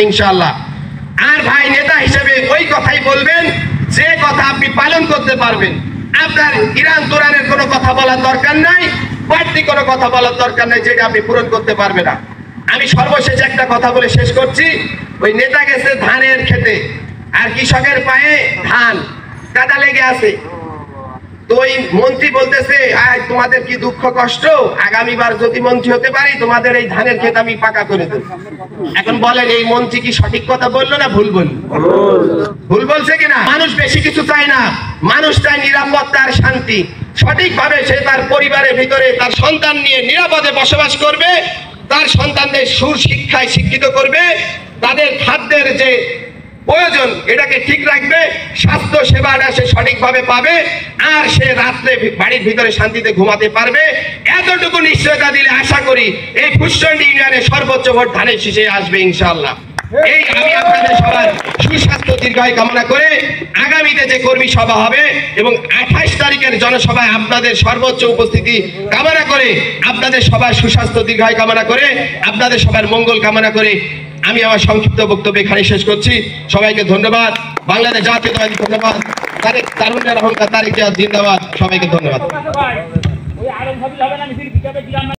ইনশাআল্লাহ। আর ভাই নেতা হিসেবে ওই কথাই বলবেন যে কথা আপনি পালন করতে পারবেন। আপনার ইরান তুরানের কোনো কথা বলার দরকার নাই, বাড়তি কোনো কথা বলার দরকার নাই যেটা আপনি পূরণ করতে পারবেন না। আমি সর্বশেষ একটা কথা বলে শেষ করছি। ওই নেতা গেছে ধানের খেতে, আর কৃষকের পায়ে ধান কাদা লেগে আছে। তো ওই মন্ত্রী বলতেছে, তোমাদের কি দুঃখ কষ্ট, আগামীবার যদি মন্ত্রী হতে পারি তোমাদের এই ধানের ক্ষেত আমি পাকা করে দেব। এখন বলেন এই মন্ত্রী কি সঠিক কথা বললো না ভুল বলল? ভুল বলছে কিনা? মানুষ বেশি কিছু চায় না, মানুষ চায় নিরাপত্তা আর শান্তি। সঠিকভাবে সে তার পরিবারের ভিতরে তার সন্তান নিয়ে নিরাপদে বসবাস করবে, তার সন্তানদের সুশিক্ষায় শিক্ষিত করবে, তাদের খাদ্যের যে প্রয়োজন এটাকে ঠিক রাখবে, স্বাস্থ্য সেবাটা সে সঠিকভাবে পাবে, আর সে রাত্রে বাড়ির ভিতরে শান্তিতে ঘুমাতে পারবে। এতটুকু নিশ্চয়তা দিলে আশা করি এই ফুলচন্ডি ইউনিয়নে সর্বোচ্চ ভোট ধানের শীষে আসবে ইনশাআল্লাহ। এই আমি আপনাদের সবার সুস্বাস্থ্য দীর্ঘায়ু কামনা করে আগামীতে যে কর্মী সভা হবে এবং 28 তারিখের জনসভায় আপনাদের সর্বোচ্চ উপস্থিতি কামনা করে, আপনাদের সবার সুস্বাস্থ্য দীর্ঘায়ু কামনা করে, আপনাদের সবার মঙ্গল কামনা করে আমি আমার সংক্ষিপ্ত বক্তব্য এখানে শেষ করছি। সবাইকে ধন্যবাদ। বাংলাদেশ জাতীয়তাবাদী ধন্যবাদ। তারুণ্যের অহংকার তারেক জিন্দাবাদ। সবাইকে ধন্যবাদ।